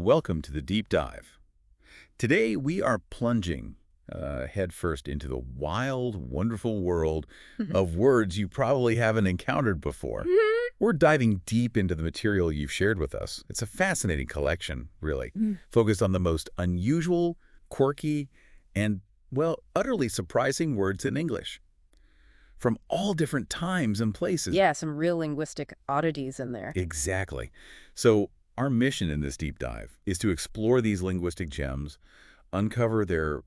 Welcome to the Deep Dive. Today we are plunging headfirst into the wild, wonderful world of words you probably haven't encountered before. We're diving deep into the material you've shared with us. It's a fascinating collection, really, focused on the most unusual, quirky, and, well, utterly surprising words in English. From all different times and places. Yeah, some real linguistic oddities in there. Exactly. So our mission in this deep dive is to explore these linguistic gems, uncover their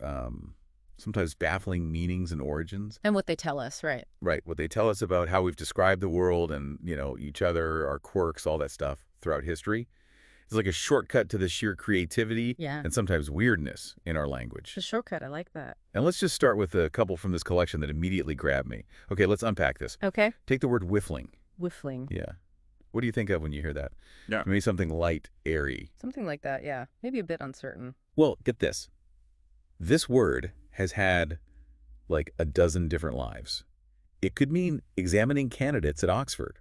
sometimes baffling meanings and origins. And what they tell us, right? Right, what they tell us about how we've described the world and, each other, our quirks, all that stuff throughout history. It's like a shortcut to the sheer creativity and sometimes weirdness in our language. The shortcut, I like that. And let's just start with a couple from this collection that immediately grabbed me. Okay, let's unpack this. Okay. Take the word whiffling. Whiffling. Yeah. What do you think of when you hear that? Yeah. Maybe something light, airy. Something like that, yeah. Maybe a bit uncertain. Well, get this. This word has had like a dozen different lives. It could mean examining candidates at Oxford,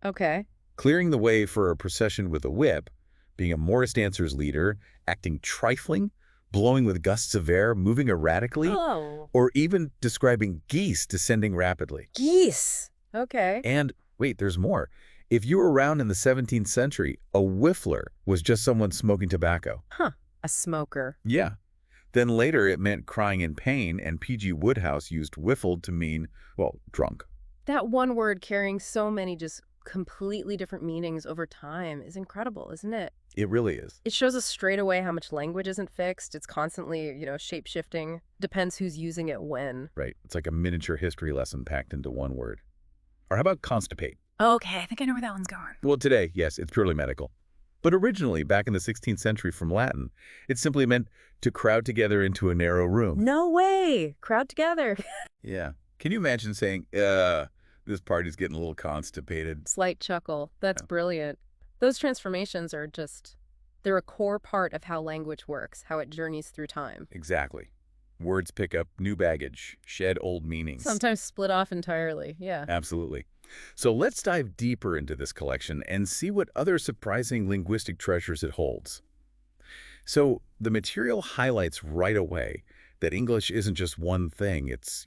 Okay. clearing the way for a procession with a whip, being a Morris dancers leader, acting trifling, blowing with gusts of air, moving erratically, Oh. or even describing geese descending rapidly. Geese. Okay. And wait, there's more. If you were around in the 17th century, a whiffler was just someone smoking tobacco. Huh. A smoker. Yeah. Then later it meant crying in pain, and P.G. Wodehouse used whiffled to mean, well, drunk. That one word carrying so many just completely different meanings over time is incredible, isn't it? It really is. It shows us straight away how much language isn't fixed. It's constantly, shape-shifting. Depends who's using it when. Right. It's like a miniature history lesson packed into one word. Or how about constipate? Okay, I think I know where that one's going. Well, today, yes, it's purely medical. But originally, back in the 16th century from Latin, it simply meant to crowd together into a narrow room. No way! Crowd together. Yeah. Can you imagine saying, this party's getting a little constipated? Slight chuckle. That's brilliant. Those transformations are they're a core part of how language works, how it journeys through time. Exactly. Words pick up new baggage, shed old meanings. Sometimes split off entirely, yeah. Absolutely. So let's dive deeper into this collection and see what other surprising linguistic treasures it holds. So the material highlights right away that English isn't just one thing. It's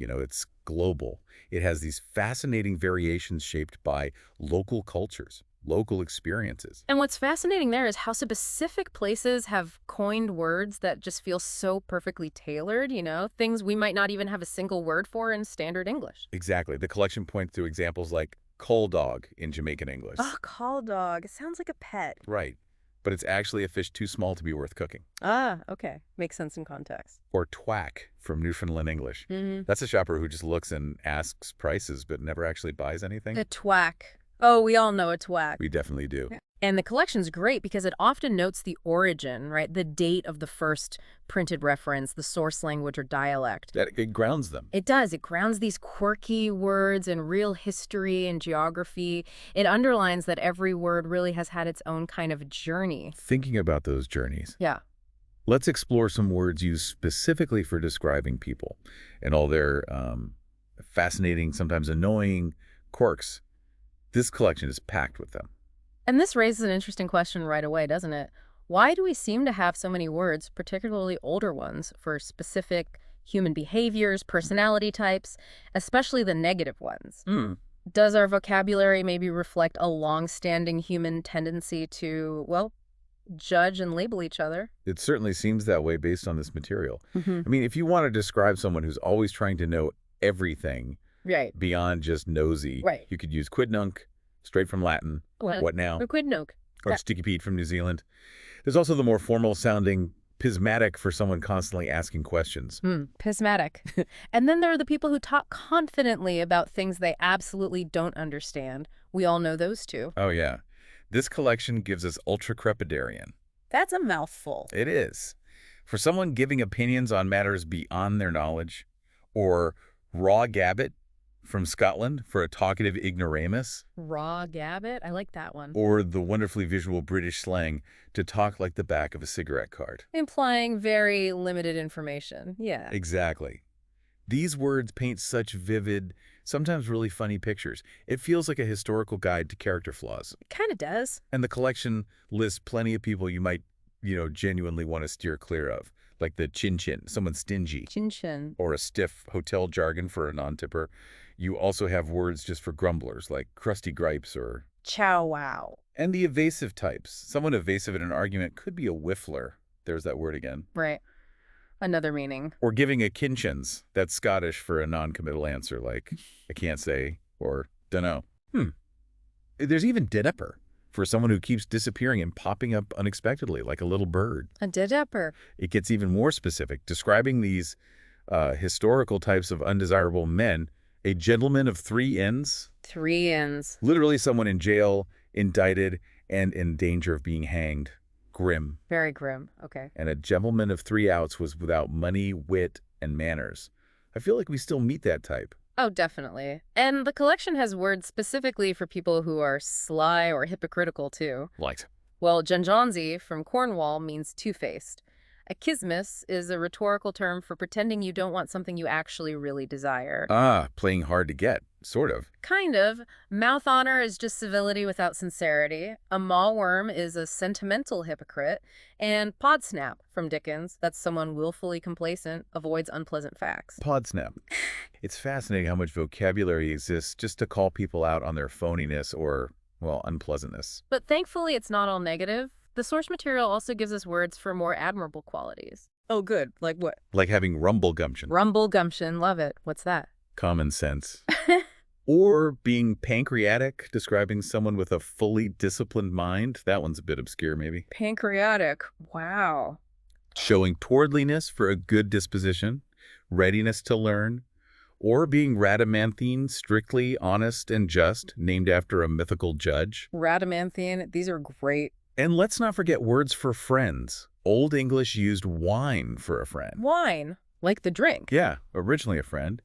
global. It has these fascinating variations shaped by local cultures, local experiences. And what's fascinating there is how specific places have coined words that just feel so perfectly tailored, things we might not even have a single word for in standard English. Exactly. The collection points to examples like coal dog in Jamaican English. Oh, call dog. It sounds like a pet. Right. But it's actually a fish too small to be worth cooking. Ah, okay. Makes sense in context. Or twack from Newfoundland English. That's a shopper who just looks and asks prices but never actually buys anything. A twack. Oh, we all know a twack. We definitely do. And the collection's great because it often notes the origin, right? The date of the first printed reference, the source language or dialect. It grounds them. It does. It grounds these quirky words in real history and geography. It underlines that every word really has had its own kind of journey. Thinking about those journeys, Yeah. let's explore some words used specifically for describing people and all their fascinating, sometimes annoying quirks. This collection is packed with them. And this raises an interesting question right away, doesn't it? Why do we seem to have so many words, particularly older ones, for specific human behaviors, personality types, especially the negative ones? Does our vocabulary maybe reflect a long-standing human tendency to, well, judge and label each other? It certainly seems that way based on this material. I mean, if you want to describe someone who's always trying to know everything Right. beyond just nosy, Right. you could use quidnunc, straight from Latin, what now, Or quidnoke. or sticky Pete from New Zealand. There's also the more formal-sounding pismatic for someone constantly asking questions. Pismatic. And then there are the people who talk confidently about things they absolutely don't understand. We all know those two. Oh, yeah. This collection gives us ultra-crepidarian. That's a mouthful. It is. For someone giving opinions on matters beyond their knowledge, or raw gabbit from Scotland for a talkative ignoramus, Raw gabbit? I like that one. or the wonderfully visual British slang to talk like the back of a cigarette card. Implying very limited information. Yeah. Exactly. These words paint such vivid, sometimes really funny pictures. It feels like a historical guide to character flaws. It kind of does. And the collection lists plenty of people you might genuinely want to steer clear of, like the chin-chin, someone stingy, Chin-chin. or a stiff hotel jargon for a non-tipper. You also have words just for grumblers, like crusty gripes or... Chow wow. And the evasive types. Someone evasive in an argument could be a whiffler. There's that word again. Right. Another meaning. Or giving a kinchins. That's Scottish for a non-committal answer, like, I can't say, or dunno. There's even didupper, for someone who keeps disappearing and popping up unexpectedly, like a little bird. A didupper. It gets even more specific, describing these historical types of undesirable men. A gentleman of 3 N's. 3 N's. Literally someone in jail, indicted, and in danger of being hanged. Grim. Very grim. Okay. And a gentleman of 3 outs was without money, wit, and manners. I feel like we still meet that type. Oh, definitely. And the collection has words specifically for people who are sly or hypocritical, too. Like? Well, Janjanzi from Cornwall means two-faced. Akismus is a rhetorical term for pretending you don't want something you actually really desire. Ah, playing hard to get, sort of. Kind of. Mouth honor is just civility without sincerity. A mawworm is a sentimental hypocrite. And podsnap from Dickens, that's someone willfully complacent, avoids unpleasant facts. Podsnap. It's fascinating how much vocabulary exists just to call people out on their phoniness or, well, unpleasantness. But thankfully, it's not all negative. The source material also gives us words for more admirable qualities. Oh, good. Like what? Like having rumble gumption. Rumble gumption. Love it. What's that? Common sense. Or being pancreatic, describing someone with a fully disciplined mind. That one's a bit obscure, maybe. Pancreatic. Wow. Showing towardliness for a good disposition, readiness to learn, or being radamanthine, strictly honest and just, named after a mythical judge. Radamanthine. These are great. And let's not forget words for friends. Old English used wine for a friend. Wine. Like the drink. Yeah, originally a friend.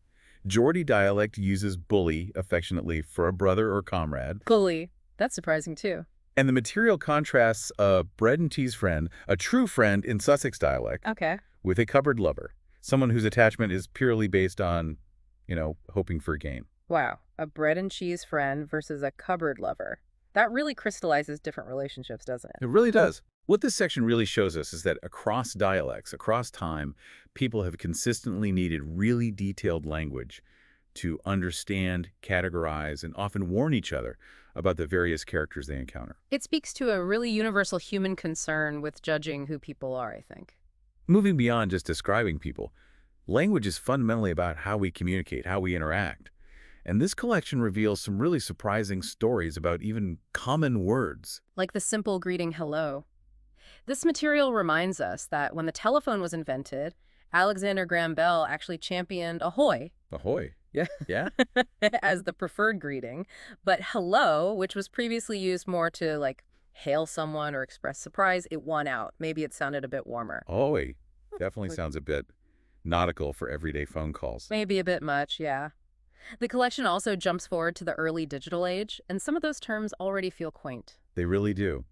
Geordie dialect uses bully affectionately for a brother or comrade. Bully. That's surprising, too. And the material contrasts a bread and cheese friend, a true friend in Sussex dialect, Okay. with a cupboard lover, someone whose attachment is purely based on, hoping for gain. Wow. A bread and cheese friend versus a cupboard lover. That really crystallizes different relationships, doesn't it? It really does. What this section really shows us is that across dialects, across time, people have consistently needed really detailed language to understand, categorize, and often warn each other about the various characters they encounter. It speaks to a really universal human concern with judging who people are, I think. Moving beyond just describing people, language is fundamentally about how we communicate, how we interact. And this collection reveals some really surprising stories about even common words. Like the simple greeting hello. This material reminds us that when the telephone was invented, Alexander Graham Bell actually championed ahoy. Ahoy. Yeah. Yeah? as the preferred greeting. But hello, which was previously used more to hail someone or express surprise, it won out. Maybe it sounded a bit warmer. Ahoy. Definitely sounds a bit nautical for everyday phone calls. Maybe a bit much, yeah. The collection also jumps forward to the early digital age, and some of those terms already feel quaint. They really do.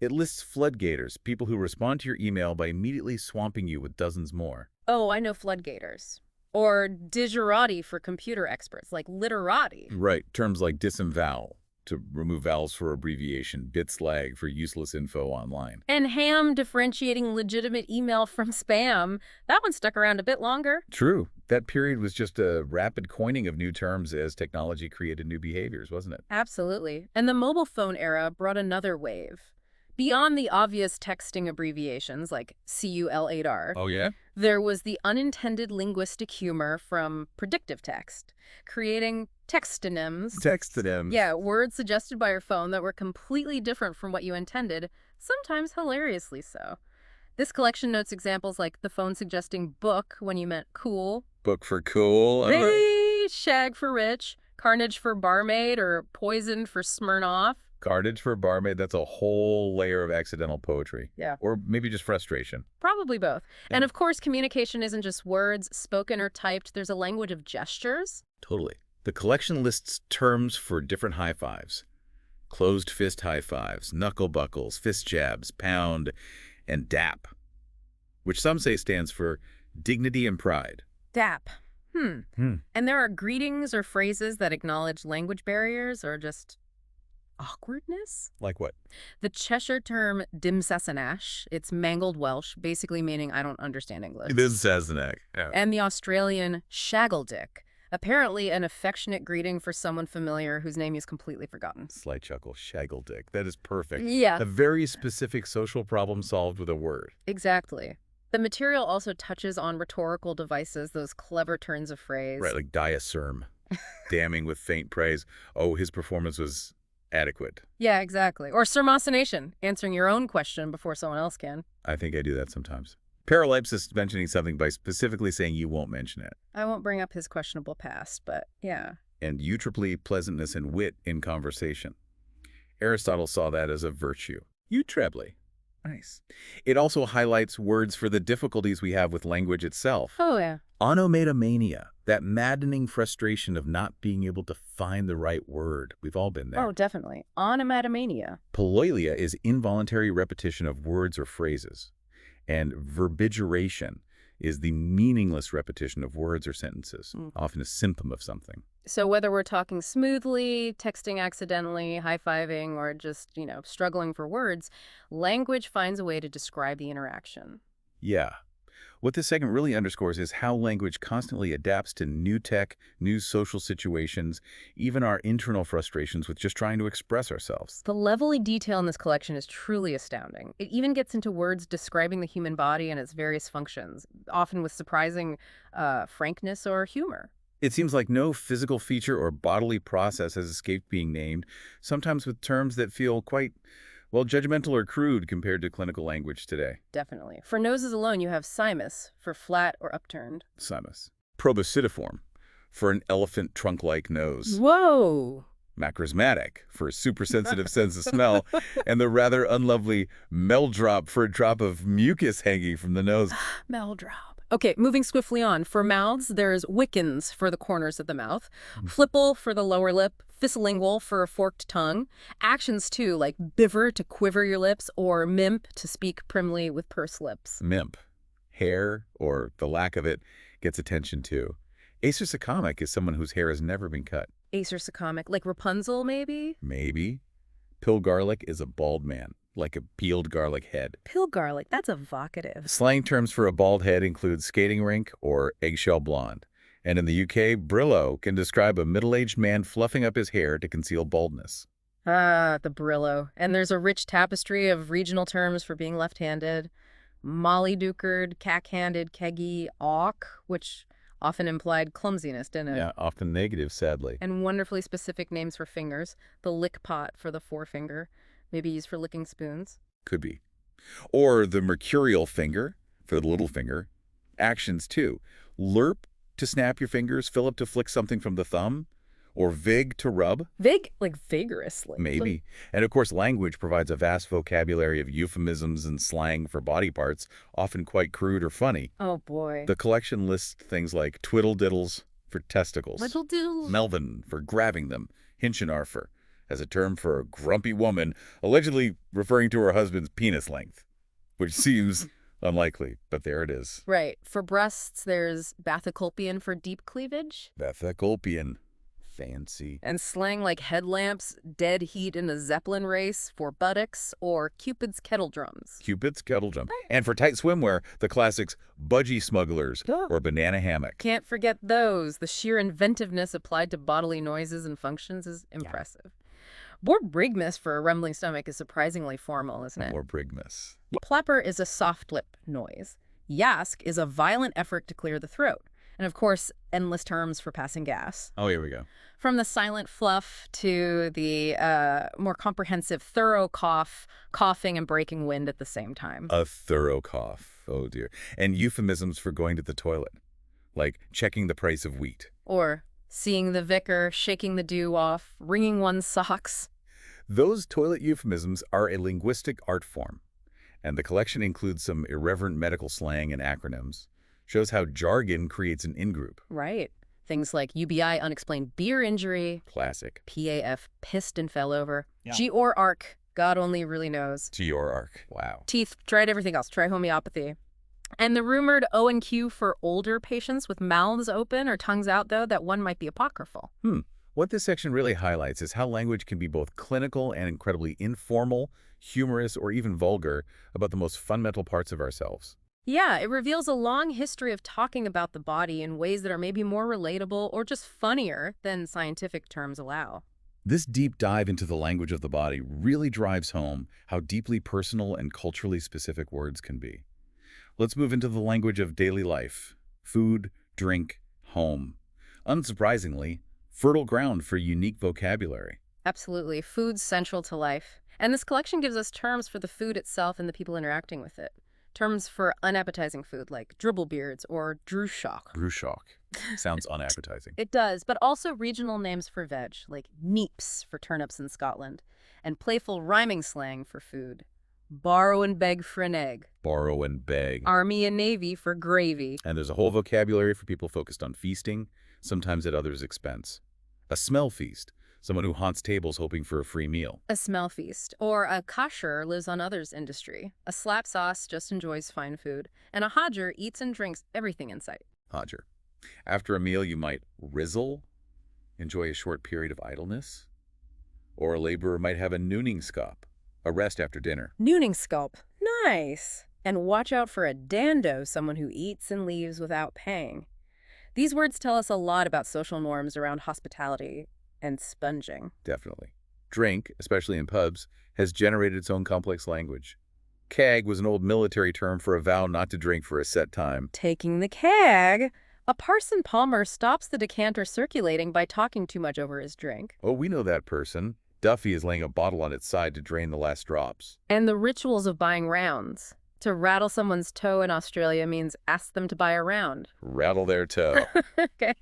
It lists floodgaters, people who respond to your email by immediately swamping you with dozens more. Oh, I know floodgaters. Or digerati for computer experts, like literati. Right, terms like disembowel, to remove vowels for abbreviation, bitslag for useless info online. And ham differentiating legitimate email from spam. That one stuck around a bit longer. True. That period was just a rapid coining of new terms as technology created new behaviors, wasn't it? Absolutely. And the mobile phone era brought another wave. Beyond the obvious texting abbreviations like CUL8R, Oh, yeah? there was the unintended linguistic humor from predictive text, creating textonyms. Textonyms. Yeah, words suggested by your phone that were completely different from what you intended, sometimes hilariously so. This collection notes examples like the phone suggesting book when you meant cool. Book for cool. Hey, shag for rich, carnage for barmaid, or poison for Smirnoff. Carnage for barmaid, that's a whole layer of accidental poetry. Yeah. Or maybe just frustration. Probably both. Yeah. And of course, communication isn't just words, spoken or typed. There's a language of gestures. Totally. The collection lists terms for different high fives. Closed fist high fives, knuckle buckles, fist jabs, pound, and dap, which some say stands for dignity and pride. DAP. And there are greetings or phrases that acknowledge language barriers or just Awkwardness? Like what? The Cheshire term dimsasanash, it's mangled Welsh, basically meaning I don't understand English. It is Sassenach. Yeah. And the Australian shaggledick, apparently an affectionate greeting for someone familiar whose name is completely forgotten. Slight chuckle, shaggledick. That is perfect. Yeah. A very specific social problem solved with a word. Exactly. The material also touches on rhetorical devices, those clever turns of phrase. Right, like diacerm, damning with faint praise. Oh, his performance was adequate. Yeah, exactly. Or surmocination, answering your own question before someone else can. I think I do that sometimes. Paralepsis, mentioning something by specifically saying you won't mention it. I won't bring up his questionable past, but yeah. And eutroply, pleasantness, and wit in conversation. Aristotle saw that as a virtue. Eutrebly. Nice. It also highlights words for the difficulties we have with language itself. Oh, yeah. Onomatomania, that maddening frustration of not being able to find the right word. We've all been there. Oh, definitely. Onomatomania. Poloilia is involuntary repetition of words or phrases. And verbigeration is the meaningless repetition of words or sentences, often a symptom of something. So whether we're talking smoothly, texting accidentally, high-fiving, or just, struggling for words, language finds a way to describe the interaction. Yeah. What this segment really underscores is how language constantly adapts to new tech, new social situations, even our internal frustrations with just trying to express ourselves. The level of detail in this collection is truly astounding. It even gets into words describing the human body and its various functions, often with surprising frankness or humor. It seems like no physical feature or bodily process has escaped being named, sometimes with terms that feel quite, well, judgmental or crude compared to clinical language today. Definitely. For noses alone, you have cymus, for flat or upturned. Cymus. Proboscidiform, for an elephant trunk-like nose. Whoa! Macrosmatic, for a super-sensitive sense of smell. And the rather unlovely meldrop, for a drop of mucus hanging from the nose. Meldrop. Okay, moving swiftly on. For mouths, there's wiccans for the corners of the mouth, flipple for the lower lip, physilingual for a forked tongue. Actions, too, like biver to quiver your lips, or mimp to speak primly with pursed lips. Mimp. Hair, or the lack of it, gets attention, too. Acersocomic is someone whose hair has never been cut. Acersocomic, like Rapunzel, maybe? Maybe. Pillgarlic is a bald man, like a peeled garlic head. Pillgarlic, that's evocative. Slang terms for a bald head include skating rink or eggshell blonde. And in the UK, Brillo can describe a middle-aged man fluffing up his hair to conceal baldness. Ah, the Brillo. And there's a rich tapestry of regional terms for being left-handed. Mollydukered, cack-handed, keggy, awk, which often implied clumsiness, didn't it? Yeah, often negative, sadly. And wonderfully specific names for fingers. The lick pot for the forefinger, maybe used for licking spoons. Could be. Or the mercurial finger for the little finger. Actions, too. Lerp to snap your fingers, Philip to flick something from the thumb, or vig to rub. Vig, like vigorously. Maybe. And of course, language provides a vast vocabulary of euphemisms and slang for body parts, often quite crude or funny. Oh, boy. The collection lists things like twiddle-diddles for testicles, Little diddle. Melvin for grabbing them, Hinchenarfer as a term for a grumpy woman, allegedly referring to her husband's penis length, which seems unlikely, but there it is. Right. For breasts, there's bathyculpian for deep cleavage. Bathyculpian. Fancy. And slang like headlamps, dead heat in a Zeppelin race for buttocks, or Cupid's kettle drums. Cupid's kettle drum. And for tight swimwear, the classics budgie smugglers or banana hammock. Can't forget those. The sheer inventiveness applied to bodily noises and functions is impressive. Borbrigmus for a rumbling stomach is surprisingly formal, isn't it? Borbrigmus. Plapper is a soft lip noise. Yask is a violent effort to clear the throat. And of course, endless terms for passing gas. Oh, here we go. From the silent fluff to the more comprehensive thorough cough, coughing and breaking wind at the same time. A thorough cough. Oh, dear. And euphemisms for going to the toilet, like checking the price of wheat. Or seeing the vicar, shaking the dew off, wringing one's socks. Those toilet euphemisms are a linguistic art form, and the collection includes some irreverent medical slang and acronyms. Shows how jargon creates an in-group. Right. Things like UBI, unexplained beer injury. Classic. PAF, pissed and fell over. Yeah. G or arc, God only really knows. G or arc. Wow. Teeth, tried everything else. Try homeopathy. And the rumored O and Q for older patients with mouths open or tongues out, though, that one might be apocryphal. Well, What this section really highlights is how language can be both clinical and incredibly informal, humorous, or even vulgar about the most fundamental parts of ourselves. Yeah, it reveals a long history of talking about the body in ways that are maybe more relatable or just funnier than scientific terms allow. This deep dive into the language of the body really drives home how deeply personal and culturally specific words can be. Let's move into the language of daily life: food, drink, home. Unsurprisingly, fertile ground for unique vocabulary. Absolutely. Food's central to life. And this collection gives us terms for the food itself and the people interacting with it. Terms for unappetizing food like dribblebeards or drúshach. Bruschok. Sounds unappetizing. It does, but also regional names for veg, like neeps for turnips in Scotland, and playful rhyming slang for food. Borrow and beg for an egg. Borrow and beg. Army and navy for gravy. And there's a whole vocabulary for people focused on feasting, sometimes at others' expense. A smell feast, someone who haunts tables hoping for a free meal. A smell feast. Or a kasher lives on others' industry. A slap sauce just enjoys fine food. And a hadjer eats and drinks everything in sight. Hodger. After a meal, you might rizzle, enjoy a short period of idleness. Or a laborer might have a nooningskop, a rest after dinner. Nooningskulp. Nice. And watch out for a dando, someone who eats and leaves without paying. These words tell us a lot about social norms around hospitality and sponging. Definitely. Drink, especially in pubs, has generated its own complex language. Keg was an old military term for a vow not to drink for a set time. Taking the keg. A Parson Palmer stops the decanter circulating by talking too much over his drink. Oh, we know that person. Duffy is laying a bottle on its side to drain the last drops. And the rituals of buying rounds. To rattle someone's toe in Australia means ask them to buy a round. Rattle their toe. Okay.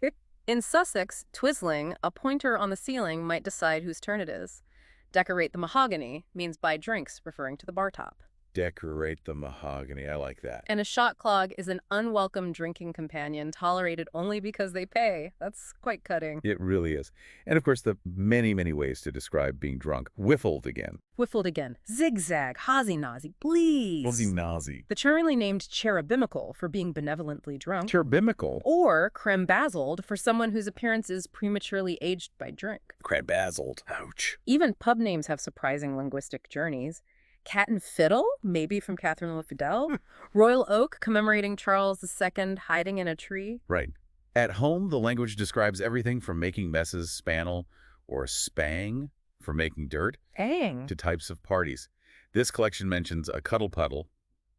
In Sussex, twizzling, a pointer on the ceiling might decide whose turn it is. Decorate the mahogany means buy drinks, referring to the bar top. Decorate the mahogany. I like that. And a shot clog is an unwelcome drinking companion tolerated only because they pay. That's quite cutting. It really is. And of course, the many, many ways to describe being drunk. Whiffled again. Whiffled again. Zigzag. Hazy-nazi. Please. Nazi. The charmingly named cherubimical for being benevolently drunk. Cherubimical. Or crembazzled for someone whose appearance is prematurely aged by drink. Crabbazzled. Ouch. Even pub names have surprising linguistic journeys. Cat and Fiddle, maybe from Catherine L'Fidel. Royal Oak, commemorating Charles II hiding in a tree. Right. At home, the language describes everything from making messes, spannel, or spang, for making dirt, Ang. to types of parties. This collection mentions a cuddle puddle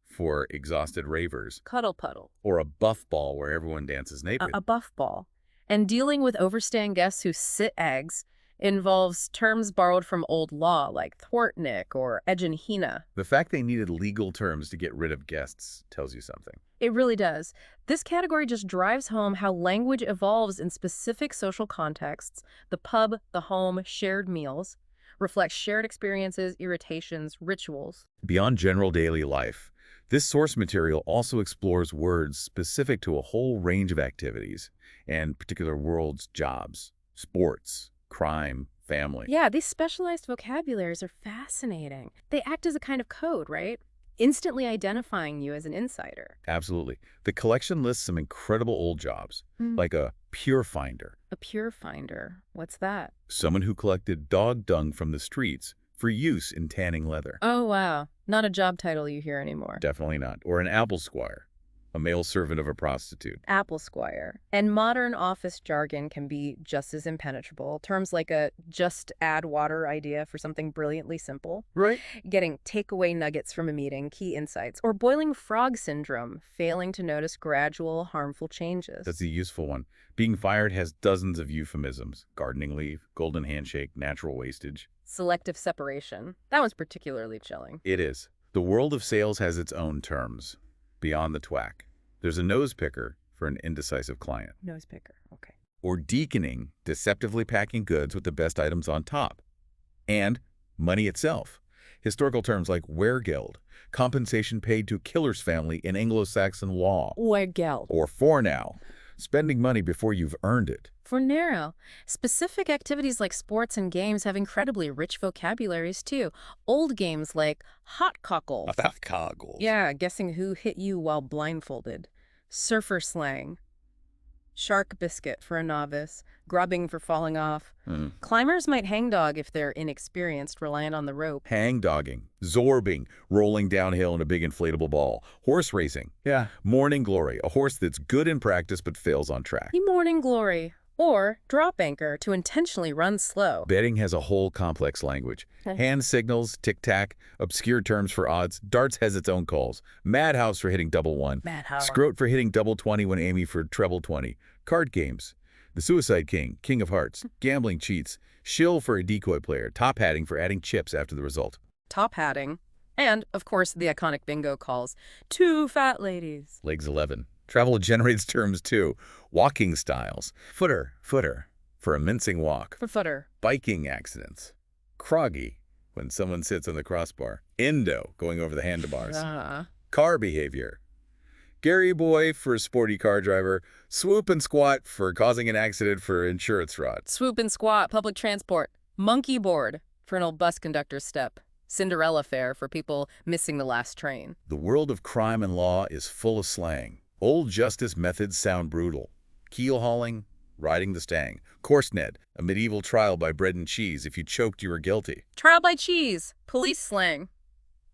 for exhausted ravers, Cuddle puddle. or a buff ball where everyone dances naked. A buff ball. And dealing with overstaying guests who sit eggs involves terms borrowed from old law like thwartnick or egenhina. The fact they needed legal terms to get rid of guests tells you something. It really does. This category just drives home how language evolves in specific social contexts. The pub, the home, shared meals, reflects shared experiences, irritations, rituals. Beyond general daily life, this source material also explores words specific to a whole range of activities and particular worlds, jobs, sports, crime, family. Yeah, these specialized vocabularies are fascinating. They act as a kind of code, right? Instantly identifying you as an insider. Absolutely. The collection lists some incredible old jobs, like a pure finder, A pure finder. What's that? someone who collected dog dung from the streets for use in tanning leather. Oh, wow. Not a job title you hear anymore. Definitely not. Or an apple squire, a male servant of a prostitute. Apple Squire. And modern office jargon can be just as impenetrable. Terms like a just add water idea for something brilliantly simple. Right. Getting takeaway nuggets from a meeting, key insights. Or boiling frog syndrome, failing to notice gradual harmful changes. That's a useful one. Being fired has dozens of euphemisms: gardening leave, golden handshake, natural wastage. Selective separation. That one's particularly chilling. It is. The world of sales has its own terms. Beyond the twack, there's a nose picker for an indecisive client. Nose picker. Okay. Or deaconing, deceptively packing goods with the best items on top. And money itself. Historical terms like weregild, compensation paid to killer's family in Anglo-Saxon law. Weregild. Or fornow, spending money before you've earned it. For narrow, specific activities like sports and games have incredibly rich vocabularies too. Old games like hot cockle. Coggles. Yeah, guessing who hit you while blindfolded. Surfer slang. Shark biscuit for a novice. Grubbing for falling off. Hmm. Climbers might hangdog if they're inexperienced, reliant on the rope. Hang-dogging, zorbing, rolling downhill in a big inflatable ball. Horse racing. Yeah. Morning glory, a horse that's good in practice but fails on track. Morning glory. Or drop anchor, to intentionally run slow. Betting has a whole complex language. Hand signals, tic-tac, obscure terms for odds. Darts has its own calls. Madhouse for hitting double one. Madhouse. Scrote for hitting double 20 when aiming for treble 20. Card games. The Suicide King, King of Hearts. Gambling cheats. Shill for a decoy player. Top hatting for adding chips after the result. Top hatting. And, of course, the iconic bingo calls. Two fat ladies. Legs 11. Travel generates terms too. Walking styles. Footer for a mincing walk. For footer. Biking accidents. Croggy, when someone sits on the crossbar. Indo, going over the handlebars. Car behavior. Gary boy for sporty car driver. Swoop and squat for causing an accident for insurance fraud. Swoop and squat, public transport. Monkey board for an old bus conductor's step. Cinderella fare for people missing the last train. The world of crime and law is full of slang. Old justice methods sound brutal. Keel hauling, riding the stang. Corsned, a medieval trial by bread and cheese. If you choked, you were guilty. Trial by cheese. Police slang.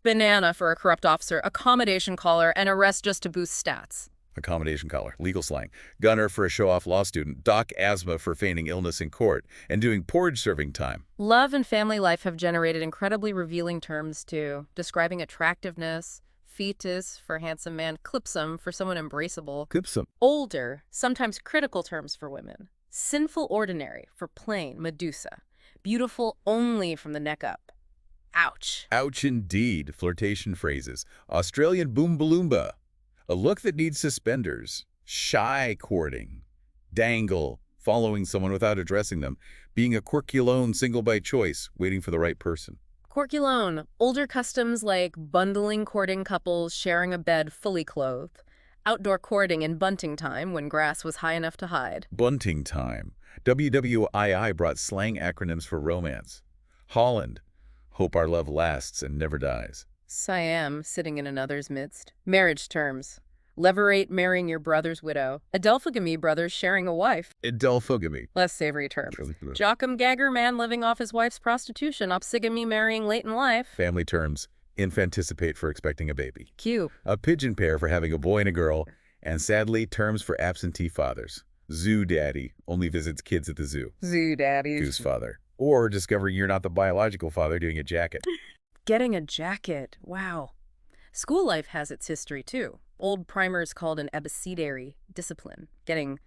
Banana for a corrupt officer. Accommodation collar and arrest just to boost stats. Accommodation collar, legal slang. Gunner for a show-off law student. Doc asthma for feigning illness in court and doing porridge serving time. Love and family life have generated incredibly revealing terms too, describing attractiveness. Fetus for handsome man. Clipsome for someone embraceable. Clipsome. Older, sometimes critical terms for women. Sinful ordinary for plain. Medusa. Beautiful only from the neck up. Ouch. Ouch indeed. Flirtation phrases. Australian boombalumba. A look that needs suspenders. Shy courting. Dangle. Following someone without addressing them. Being a quirky alone, single by choice, waiting for the right person. Quirky alone. Older customs like bundling courting couples sharing a bed fully clothed. Outdoor courting in bunting time when grass was high enough to hide. Bunting time. WWII brought slang acronyms for romance. Holland. Hope our love lasts and never dies. Siam, sitting in another's midst. Marriage terms. Leverate, marrying your brother's widow. Adelphogamy, brothers sharing a wife. Adelphogamy. Less savory terms. Joachim Gagger, man living off his wife's prostitution. Opsigamy, marrying late in life. Family terms. Infanticipate for expecting a baby. Q. A pigeon pair for having a boy and a girl. And sadly, terms for absentee fathers. Zoo daddy only visits kids at the zoo. Zoo daddy. Goose father. Or discovering you're not the biological father doing a jacket. Getting a jacket. Wow. School life has its history, too. Old primers called an abecedary discipline. Getting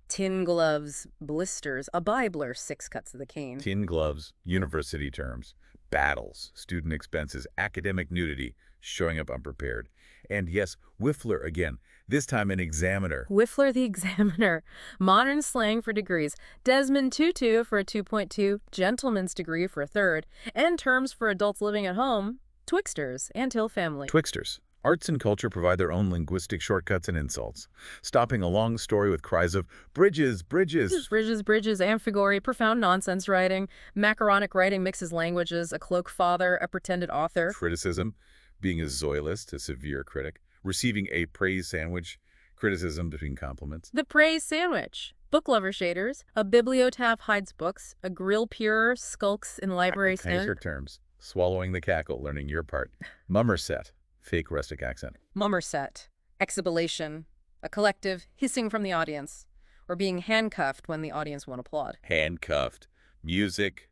tin gloves, blisters, a bibler, 6 cuts of the cane. Tin gloves, university terms, battles, student expenses, academic nudity, showing up unprepared. And yes, whiffler again, this time an examiner. Whiffler the examiner. Modern slang for degrees. Desmond Tutu for a 2.2, gentleman's degree for a 3rd, and terms for adults living at home. Twixters, anthill family. Twixters. Arts and culture provide their own linguistic shortcuts and insults, stopping a long story with cries of, bridges, bridges. Bridges, bridges, amphigory, profound nonsense writing. Macaronic writing mixes languages, a cloak father, a pretended author. Criticism, being a zoilist, a severe critic. Receiving a praise sandwich, criticism between compliments. The praise sandwich. Book lover shaders, a bibliotaph hides books, a grill purer skulks in library stand. Terms, swallowing the cackle, learning your part. Mummerset. Fake rustic accent. Mummerset. Exhibilation. A collective hissing from the audience. Or being handcuffed when the audience won't applaud. Handcuffed. Music.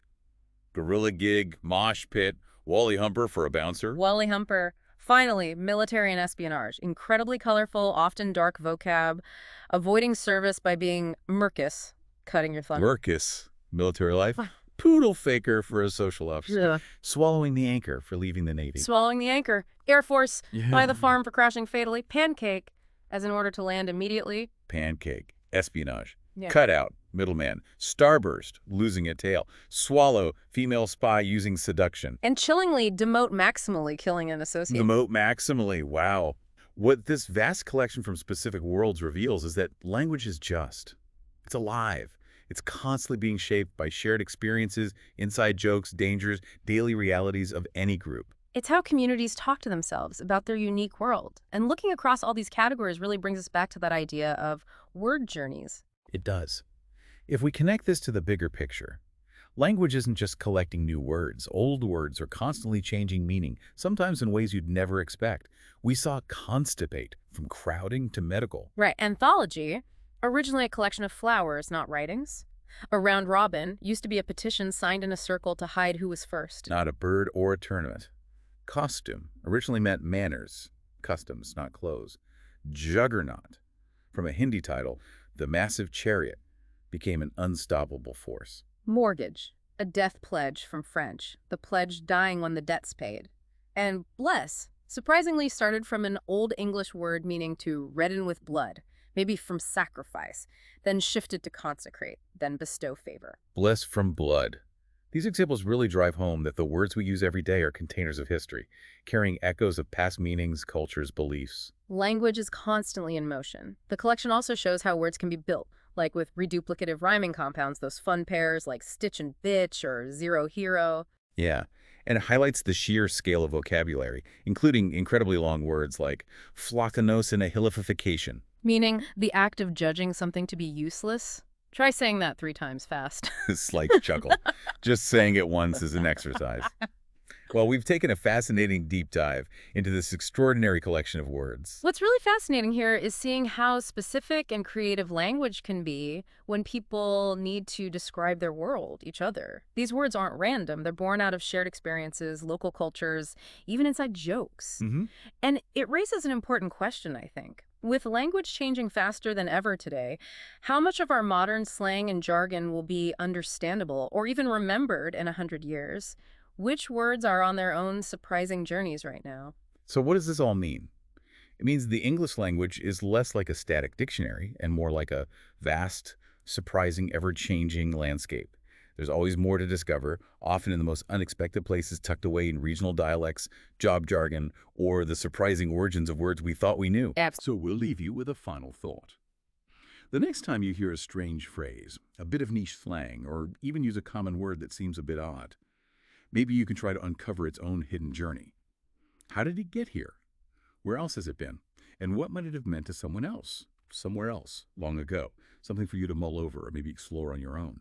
Gorilla gig. Mosh pit. Wally Humper for a bouncer. Wally Humper. Finally, military and espionage. Incredibly colorful, often dark vocab. Avoiding service by being Mercus. Cutting your thumb. Mercus. Military life. Poodle faker for a social officer. Yeah. Swallowing the anchor for leaving the Navy. Swallowing the anchor. Air Force. Yeah. By the farm for crashing fatally. Pancake, as in order to land immediately. Pancake. Espionage. Yeah. Cutout. Middleman. Starburst. Losing a tail. Swallow. Female spy using seduction. And chillingly, demote maximally, killing an associate. Demote maximally. Wow. What this vast collection from specific worlds reveals is that language is just. It's alive. It's constantly being shaped by shared experiences, inside jokes, dangers, daily realities of any group. It's how communities talk to themselves about their unique world. And looking across all these categories really brings us back to that idea of word journeys. It does. If we connect this to the bigger picture, language isn't just collecting new words. Old words are constantly changing meaning, sometimes in ways you'd never expect. We saw constipate, from crowding to medical. Right. Anthology, originally a collection of flowers, not writings. A round robin used to be a petition signed in a circle to hide who was first. Not a bird or a tournament. Costume originally meant manners, customs, not clothes. Juggernaut, from a Hindi title, the massive chariot, became an unstoppable force. Mortgage, a death pledge from French, the pledge dying when the debt's paid. And bless, surprisingly started from an Old English word meaning to redden with blood, maybe from sacrifice, then shifted to consecrate, then bestow favor. Bless from blood. These examples really drive home that the words we use every day are containers of history, carrying echoes of past meanings, cultures, beliefs. Language is constantly in motion. The collection also shows how words can be built, like with reduplicative rhyming compounds, those fun pairs like stitch and bitch or zero hero. Yeah, and it highlights the sheer scale of vocabulary, including incredibly long words like floccinose Meaning the act of judging something to be useless. Try saying that 3 times fast. Slight chuckle. Just saying it once is an exercise. Well, we've taken a fascinating deep dive into this extraordinary collection of words. What's really fascinating here is seeing how specific and creative language can be when people need to describe their world, each other. These words aren't random. They're born out of shared experiences, local cultures, even inside jokes. And it raises an important question, I think. With language changing faster than ever today, how much of our modern slang and jargon will be understandable or even remembered in 100 years? Which words are on their own surprising journeys right now? So what does this all mean? It means the English language is less like a static dictionary and more like a vast, surprising, ever-changing landscape. There's always more to discover, often in the most unexpected places tucked away in regional dialects, job jargon, or the surprising origins of words we thought we knew. So we'll leave you with a final thought. The next time you hear a strange phrase, a bit of niche slang, or even use a common word that seems a bit odd, maybe you can try to uncover its own hidden journey. How did it get here? Where else has it been? And what might it have meant to someone else, somewhere else, long ago? Something for you to mull over or maybe explore on your own.